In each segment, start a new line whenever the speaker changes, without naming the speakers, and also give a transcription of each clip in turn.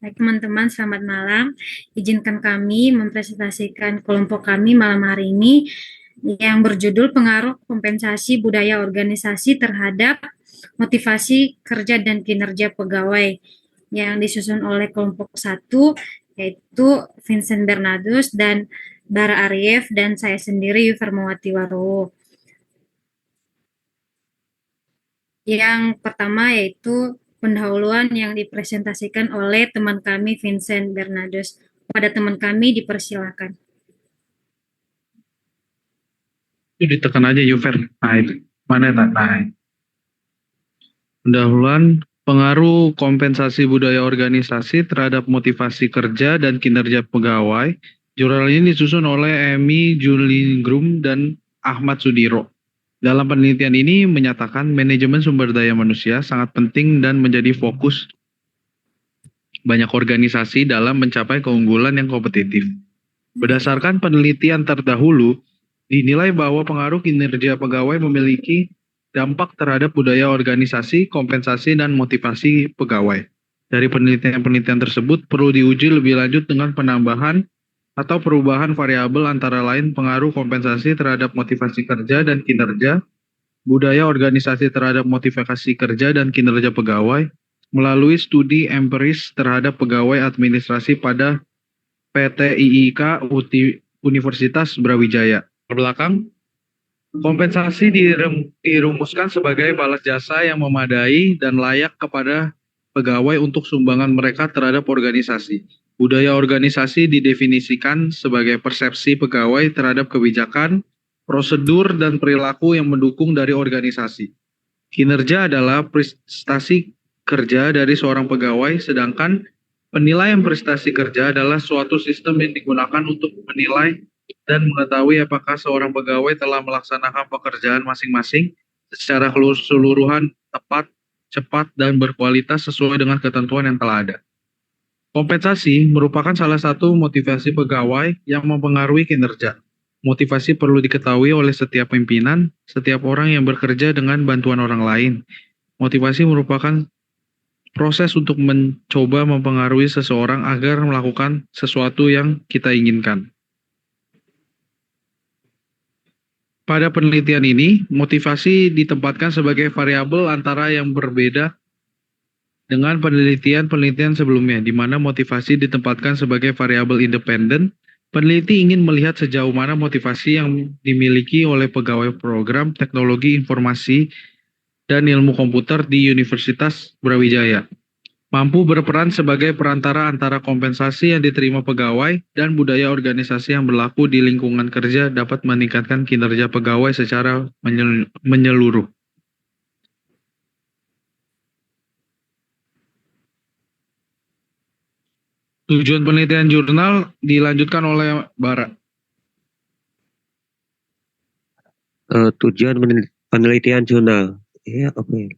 Baik teman-teman, selamat malam. Izinkan kami mempresentasikan kelompok kami malam hari ini yang berjudul Pengaruh Kompensasi Budaya Organisasi Terhadap Motivasi Kerja dan Kinerja Pegawai, yang disusun oleh kelompok satu, yaitu Vincent Bernardus dan Bara Arif, dan saya sendiri Fermawati Warowo. Yang pertama yaitu pendahuluan yang dipresentasikan oleh teman kami Vincent Bernardus. Pada teman kami dipersilakan.
Itu ditekan aja Yuver. Nah itu. Mana tak? Nah, pendahuluan pengaruh kompensasi budaya organisasi terhadap motivasi kerja dan kinerja pegawai. Jurnal ini disusun oleh Emi Julingrum dan Ahmad Sudiro. Dalam penelitian ini menyatakan manajemen sumber daya manusia sangat penting dan menjadi fokus banyak organisasi dalam mencapai keunggulan yang kompetitif. Berdasarkan penelitian terdahulu, dinilai bahwa pengaruh kinerja pegawai memiliki dampak terhadap budaya organisasi, kompensasi, dan motivasi pegawai. Dari penelitian-penelitian tersebut perlu diuji lebih lanjut dengan penambahan atau perubahan variabel antara lain pengaruh kompensasi terhadap motivasi kerja dan kinerja, budaya organisasi terhadap motivasi kerja dan kinerja pegawai, melalui studi empiris terhadap pegawai administrasi pada PT IIK Universitas Brawijaya. Belakang, kompensasi dirumuskan sebagai balas jasa yang memadai dan layak kepada pegawai untuk sumbangan mereka terhadap organisasi. Budaya organisasi didefinisikan sebagai persepsi pegawai terhadap kebijakan, prosedur, dan perilaku yang mendukung dari organisasi. Kinerja adalah prestasi kerja dari seorang pegawai, sedangkan penilaian prestasi kerja adalah suatu sistem yang digunakan untuk menilai dan mengetahui apakah seorang pegawai telah melaksanakan pekerjaan masing-masing secara keseluruhan tepat, cepat, dan berkualitas sesuai dengan ketentuan yang telah ada. Kompensasi merupakan salah satu motivasi pegawai yang mempengaruhi kinerja. Motivasi perlu diketahui oleh setiap pimpinan, setiap orang yang bekerja dengan bantuan orang lain. Motivasi merupakan proses untuk mencoba mempengaruhi seseorang agar melakukan sesuatu yang kita inginkan. Pada penelitian ini, motivasi ditempatkan sebagai variabel antara yang berbeda dengan penelitian-penelitian sebelumnya, di mana motivasi ditempatkan sebagai variabel independen. Peneliti ingin melihat sejauh mana motivasi yang dimiliki oleh pegawai program teknologi informasi dan ilmu komputer di Universitas Brawijaya mampu berperan sebagai perantara antara kompensasi yang diterima pegawai dan budaya organisasi yang berlaku di lingkungan kerja dapat meningkatkan kinerja pegawai secara menyeluruh. Tujuan penelitian jurnal dilanjutkan oleh Bara.
Tujuan penelitian jurnal. Ya, apa ya?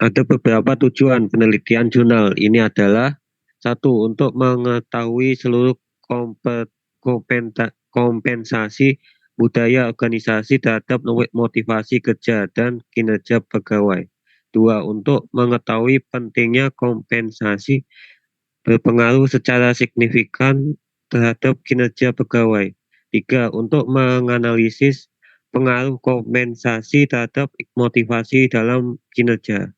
Ada beberapa tujuan penelitian jurnal. Ini adalah satu, untuk mengetahui seluruh kompensasi budaya organisasi terhadap motivasi kerja dan kinerja pegawai. Dua, untuk mengetahui pentingnya kompensasi berpengaruh secara signifikan terhadap kinerja pegawai. Tiga, untuk menganalisis pengaruh kompensasi terhadap motivasi dalam kinerja.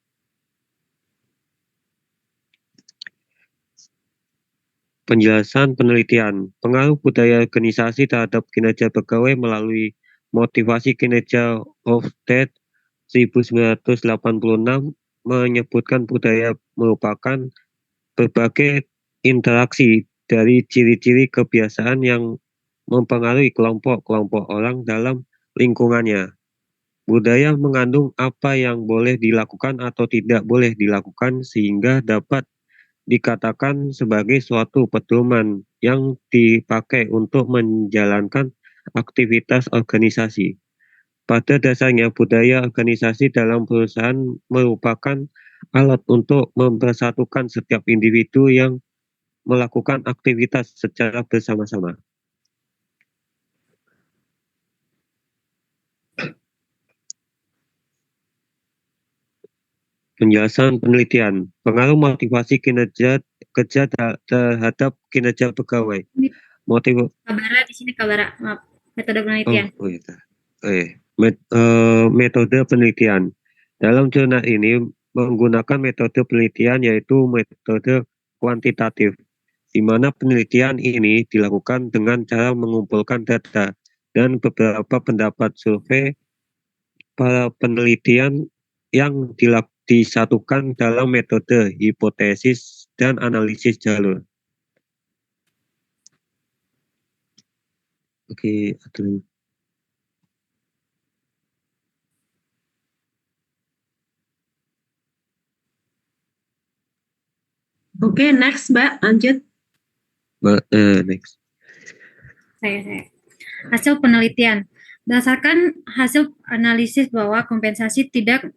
Penjelasan penelitian, pengaruh budaya organisasi terhadap kinerja pegawai melalui motivasi kinerja Hofstede 1986 menyebutkan budaya merupakan berbagai interaksi dari ciri-ciri kebiasaan yang mempengaruhi kelompok-kelompok orang dalam lingkungannya. Budaya mengandung apa yang boleh dilakukan atau tidak boleh dilakukan sehingga dapat dikatakan sebagai suatu pedoman yang dipakai untuk menjalankan aktivitas organisasi. Pada dasarnya, budaya organisasi dalam perusahaan merupakan alat untuk mempersatukan setiap individu yang melakukan aktivitas secara bersama-sama. Penjelasan penelitian. Pengaruh motivasi kinerja kerja terhadap kinerja pegawai.
Ini
Motiv
Kabara di sini Kabara, maaf. Metode
oh,
penelitian.
oh iya. Metode penelitian. Dalam jurnal ini menggunakan metode penelitian yaitu metode kuantitatif, di mana penelitian ini dilakukan dengan cara mengumpulkan data dan beberapa pendapat survei para penelitian yang disatukan dalam metode hipotesis dan analisis jalur. Oke, aduh.
Oke, next Mbak, lanjut.
Next.
Saya. Hasil penelitian. Berdasarkan hasil analisis bahwa kompensasi tidak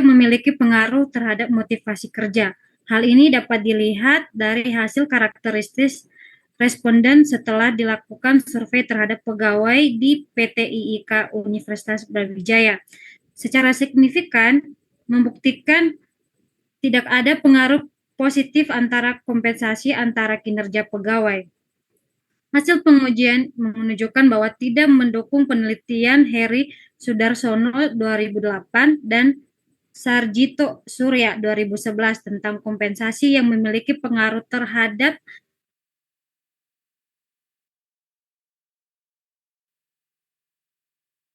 memiliki pengaruh terhadap motivasi kerja. Hal ini dapat dilihat dari hasil karakteristik responden setelah dilakukan survei terhadap pegawai di PT IIK Universitas Brawijaya. Secara signifikan membuktikan tidak ada pengaruh positif antara kompensasi antara kinerja pegawai. Hasil pengujian menunjukkan bahwa tidak mendukung penelitian Heri Sudarsono 2008 dan Sarjito Surya 2011 tentang kompensasi yang memiliki pengaruh terhadap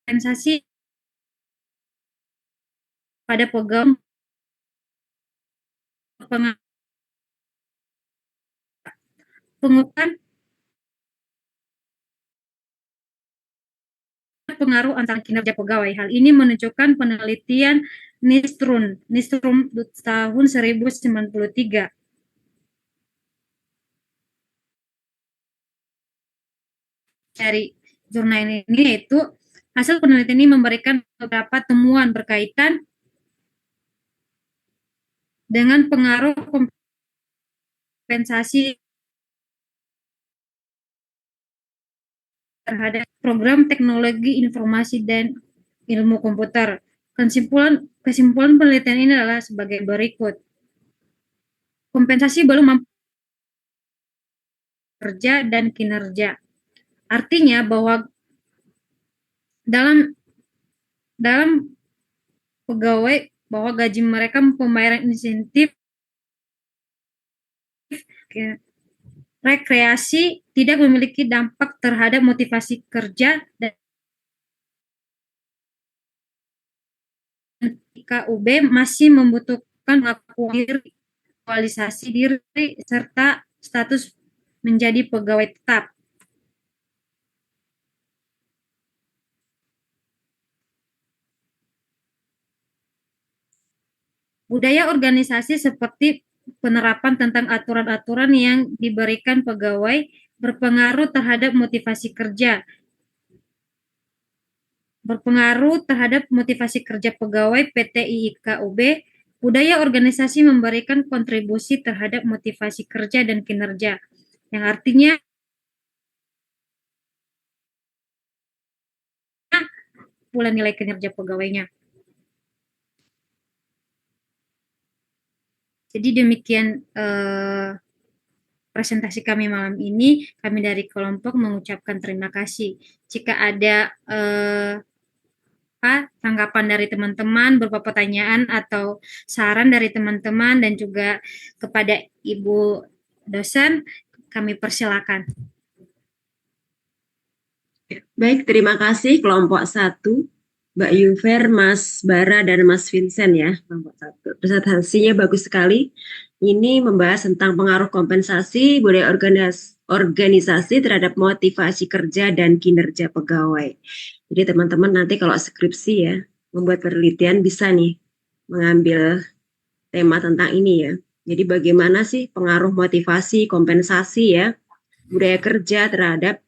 kompensasi pada pegawai pengukuran pengaruh antara kinerja pegawai. Hal ini menunjukkan penelitian Nystrom tahun 1993. Dari jurnal ini yaitu hasil penelitian ini memberikan beberapa temuan berkaitan dengan pengaruh kompensasi terhadap program teknologi informasi dan ilmu komputer. Kesimpulan penelitian ini adalah sebagai berikut. Kompensasi belum mampu kerja dan kinerja. Artinya bahwa dalam pegawai bahwa gaji mereka pembayaran insentif rekreasi tidak memiliki dampak terhadap motivasi kerja dan KUB masih membutuhkan aktualisasi diri serta status menjadi pegawai tetap. Budaya organisasi seperti penerapan tentang aturan-aturan yang diberikan pegawai berpengaruh terhadap motivasi kerja. Pegawai PT IIK UB, budaya organisasi memberikan kontribusi terhadap motivasi kerja dan kinerja, yang artinya pula nilai kinerja pegawainya. Jadi demikian presentasi kami malam ini. Kami dari kelompok mengucapkan terima kasih. Jika ada tanggapan dari teman-teman, berupa pertanyaan atau saran dari teman-teman dan juga kepada Ibu dosen, kami persilakan.
Baik, terima kasih kelompok 1, Mbak Yufer, Mas Bara, dan Mas Vincent ya, kelompok 1. Presentasinya bagus sekali. Ini membahas tentang pengaruh kompensasi budaya organisasi terhadap motivasi kerja dan kinerja pegawai. Jadi teman-teman nanti kalau skripsi ya, membuat penelitian bisa nih mengambil tema tentang ini ya. Jadi bagaimana sih pengaruh motivasi, kompensasi ya, budaya kerja terhadap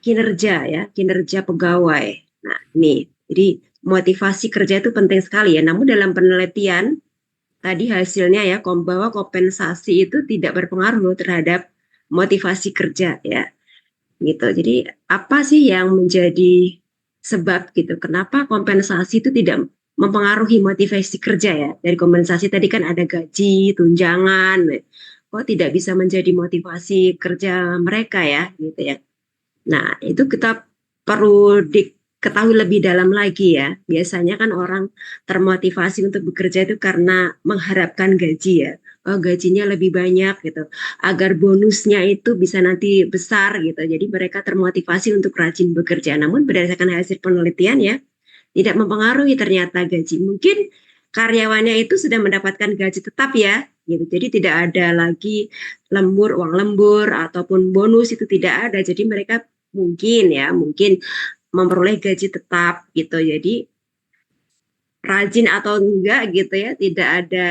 kinerja ya, kinerja pegawai. Nah ini, jadi motivasi kerja itu penting sekali ya. Namun dalam penelitian tadi hasilnya ya, bahwa kompensasi itu tidak berpengaruh terhadap motivasi kerja ya. Gitu. Jadi apa sih yang menjadi sebab gitu. Kenapa kompensasi itu tidak mempengaruhi motivasi kerja ya? Dari kompensasi tadi kan ada gaji, tunjangan, kok tidak bisa menjadi motivasi kerja mereka ya, gitu ya. Nah, itu kita perlu diketahui lebih dalam lagi ya. Biasanya kan orang termotivasi untuk bekerja itu karena mengharapkan gaji ya. Oh, gajinya lebih banyak gitu. Agar bonusnya itu bisa nanti besar gitu. Jadi mereka termotivasi untuk rajin bekerja. Namun berdasarkan hasil penelitian ya, tidak mempengaruhi ternyata gaji. Mungkin karyawannya itu sudah mendapatkan gaji tetap ya, gitu. Jadi tidak ada lagi uang lembur ataupun bonus itu tidak ada. Jadi mereka mungkin memperoleh gaji tetap gitu. Jadi rajin atau enggak gitu ya, tidak ada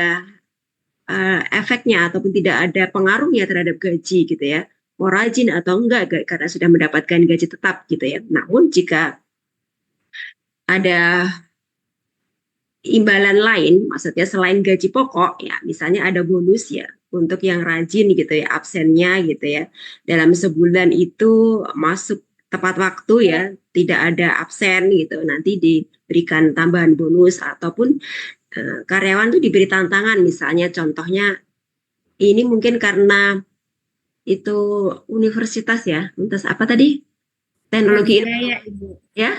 efeknya ataupun tidak ada pengaruhnya terhadap gaji gitu ya. Mau rajin atau enggak karena sudah mendapatkan gaji tetap gitu ya. Namun jika ada imbalan lain, maksudnya selain gaji pokok, ya misalnya ada bonus ya untuk yang rajin gitu ya, absennya gitu ya. Dalam sebulan itu masuk tepat waktu ya, tidak ada absen gitu. Nanti diberikan tambahan bonus ataupun karyawan tuh diberi tantangan, misalnya contohnya ini mungkin karena itu universitas ya, universitas apa tadi? Teknologi
Brawijaya,
informasi
Ibu.
ya.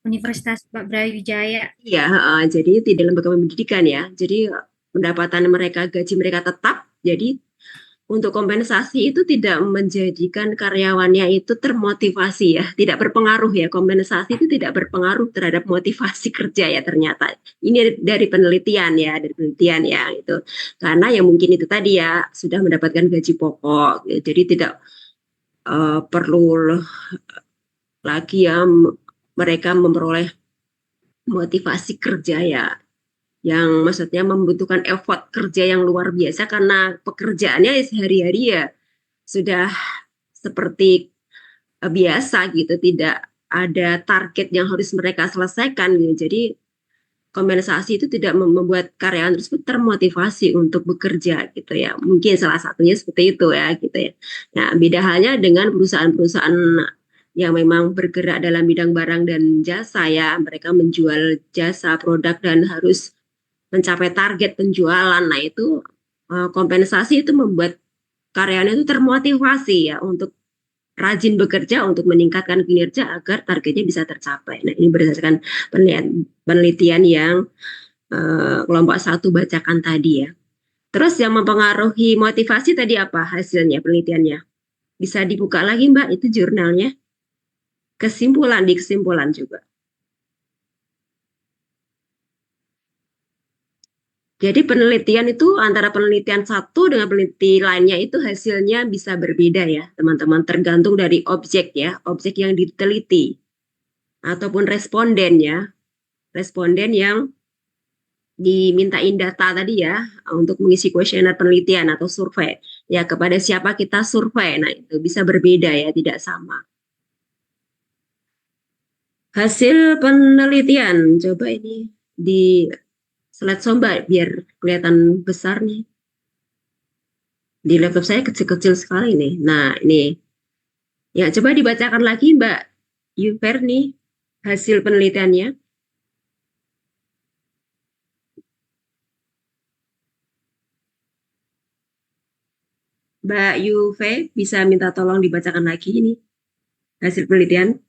Universitas Pak Brawijaya.
Iya, jadi tidak lembaga pendidikan ya. Jadi pendapatan mereka, gaji mereka tetap. Jadi untuk kompensasi itu tidak menjadikan karyawannya itu termotivasi ya, tidak berpengaruh ya. Kompensasi itu tidak berpengaruh terhadap motivasi kerja ya ternyata. Ini dari penelitian ya, dari penelitian ya itu. Karena yang mungkin itu tadi ya sudah mendapatkan gaji pokok, ya. Jadi tidak perlu lagi ya mereka memperoleh motivasi kerja ya yang maksudnya membutuhkan effort kerja yang luar biasa karena pekerjaannya sehari-hari ya sudah seperti biasa gitu, tidak ada target yang harus mereka selesaikan gitu. Jadi kompensasi itu tidak membuat karyawan tersebut termotivasi untuk bekerja gitu ya. Mungkin salah satunya seperti itu ya gitu ya. Nah, beda halnya dengan perusahaan-perusahaan yang memang bergerak dalam bidang barang dan jasa ya. Mereka menjual jasa produk dan harus mencapai target penjualan. Nah, itu kompensasi itu membuat karyawannya itu termotivasi ya untuk rajin bekerja untuk meningkatkan kinerja agar targetnya bisa tercapai. Nah, ini berdasarkan penelitian yang kelompok satu bacakan tadi ya. Terus yang mempengaruhi motivasi tadi apa hasilnya penelitiannya? Bisa dibuka lagi Mbak, itu jurnalnya. Di kesimpulan juga. Jadi penelitian itu antara penelitian satu dengan penelitian lainnya itu hasilnya bisa berbeda ya teman-teman, tergantung dari objek ya, objek yang diteliti ataupun responden ya, responden yang dimintain data tadi ya untuk mengisi kuesioner penelitian atau survei ya, kepada siapa kita survei. Nah, itu bisa berbeda ya, tidak sama. Hasil penelitian coba ini di slide somba biar kelihatan besar nih. Di laptop saya kecil-kecil sekali nih. Nah, ini ya coba dibacakan lagi Mbak Yuverni hasil penelitiannya. Mbak Yuve bisa minta tolong dibacakan lagi ini hasil penelitian.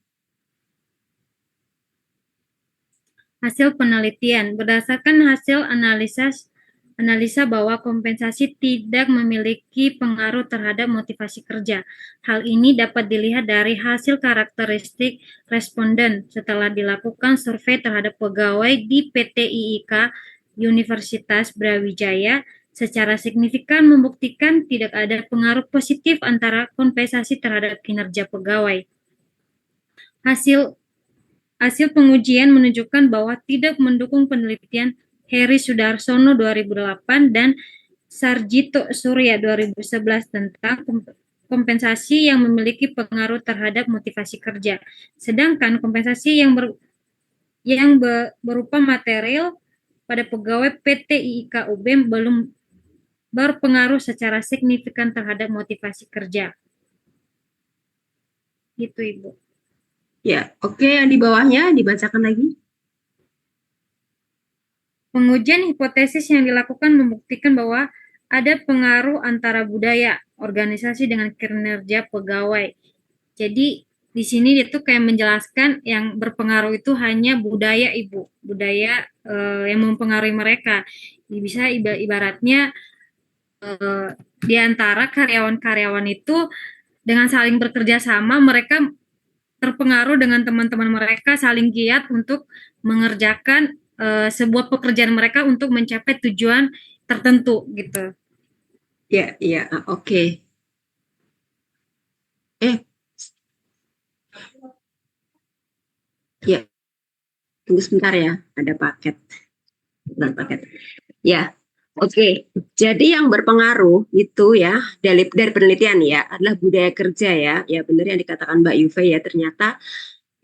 Hasil penelitian berdasarkan hasil analisa bahwa kompensasi tidak memiliki pengaruh terhadap motivasi kerja. Hal ini dapat dilihat dari hasil karakteristik responden setelah dilakukan survei terhadap pegawai di PT IIK Universitas Brawijaya secara signifikan membuktikan tidak ada pengaruh positif antara kompensasi terhadap kinerja pegawai. Hasil pengujian menunjukkan bahwa tidak mendukung penelitian Heri Sudarsono 2008 dan Sarjito Surya 2011 tentang kompensasi yang memiliki pengaruh terhadap motivasi kerja. Sedangkan kompensasi yang berupa material pada pegawai PT IIK UB belum berpengaruh secara signifikan terhadap motivasi kerja. Gitu, Ibu.
Ya, oke, yang di bawahnya dibacakan lagi.
Pengujian hipotesis yang dilakukan membuktikan bahwa ada pengaruh antara budaya organisasi dengan kinerja pegawai. Jadi di sini dia tuh kayak menjelaskan yang berpengaruh itu hanya budaya Ibu, budaya yang mempengaruhi mereka. Bisa ibaratnya di antara karyawan-karyawan itu dengan saling bekerja sama mereka terpengaruh dengan teman-teman mereka saling giat untuk mengerjakan sebuah pekerjaan mereka untuk mencapai tujuan tertentu gitu.
Ya, ya, oke. Ya, tunggu sebentar ya, ada paket. Bukan paket. Ya, oke. Jadi yang berpengaruh itu ya dari penelitian ya adalah budaya kerja ya. Ya benar yang dikatakan Mbak Yuve ya, ternyata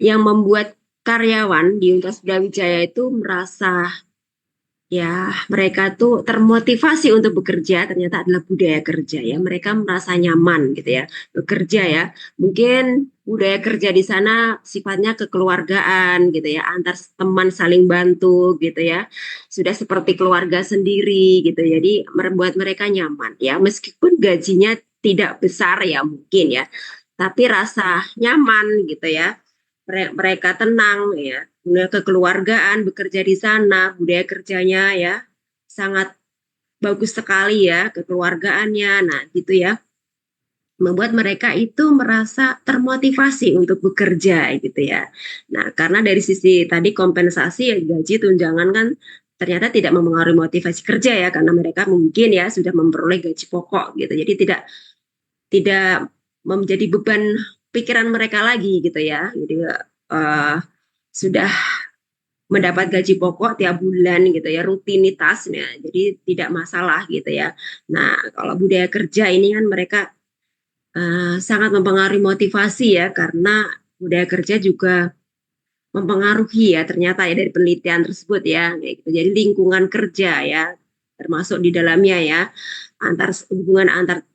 yang membuat karyawan di Universitas Brawijaya itu merasa ya mereka tuh termotivasi untuk bekerja ternyata adalah budaya kerja ya. Mereka merasa nyaman gitu ya bekerja ya. Mungkin budaya kerja di sana sifatnya kekeluargaan gitu ya, antar teman saling bantu gitu ya. Sudah seperti keluarga sendiri gitu. Jadi membuat mereka nyaman ya, meskipun gajinya tidak besar ya mungkin ya. Tapi rasa nyaman gitu ya. Mereka tenang ya, budaya kekeluargaan bekerja di sana, budaya kerjanya ya sangat bagus sekali ya, kekeluargaannya. Nah, gitu ya. Membuat mereka itu merasa termotivasi untuk bekerja gitu ya. Nah, karena dari sisi tadi kompensasi ya, gaji tunjangan kan ternyata tidak mempengaruhi motivasi kerja ya, karena mereka mungkin ya sudah memperoleh gaji pokok gitu. Jadi tidak menjadi beban pikiran mereka lagi gitu ya. Jadi sudah mendapat gaji pokok tiap bulan gitu ya, rutinitasnya, jadi tidak masalah gitu ya. Nah, kalau budaya kerja ini kan mereka sangat mempengaruhi motivasi ya, karena budaya kerja juga mempengaruhi ya ternyata ya dari penelitian tersebut ya, gitu. Jadi lingkungan kerja ya, termasuk di dalamnya ya, hubungan antar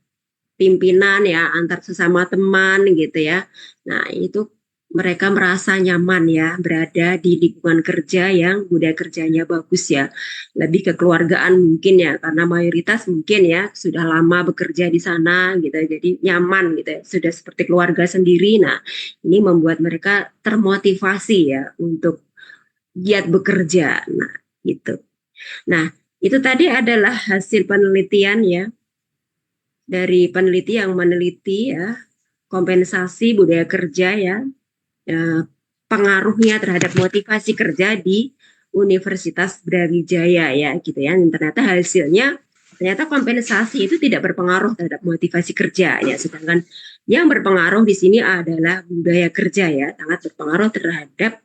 pimpinan ya, antar sesama teman gitu ya. Nah, itu mereka merasa nyaman ya berada di lingkungan kerja yang budaya kerjanya bagus ya. Lebih kekeluargaan mungkin ya, karena mayoritas mungkin ya sudah lama bekerja di sana gitu. Jadi nyaman gitu ya, sudah seperti keluarga sendiri. Nah, ini membuat mereka termotivasi ya untuk giat bekerja. Nah, gitu. Nah, itu tadi adalah hasil penelitian ya, dari peneliti yang meneliti ya kompensasi budaya kerja ya, pengaruhnya terhadap motivasi kerja di Universitas Brawijaya ya gitu ya. Dan ternyata hasilnya ternyata kompensasi itu tidak berpengaruh terhadap motivasi kerja ya, sedangkan yang berpengaruh di sini adalah budaya kerja ya, sangat berpengaruh terhadap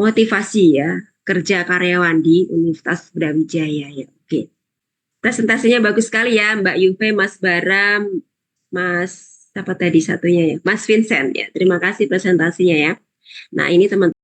motivasi ya kerja karyawan di Universitas Brawijaya ya. Oke. Presentasinya bagus sekali ya Mbak Yuve, Mas Bara, Mas apa tadi satunya ya, Mas Vincent ya. Terima kasih presentasinya ya. Nah, ini teman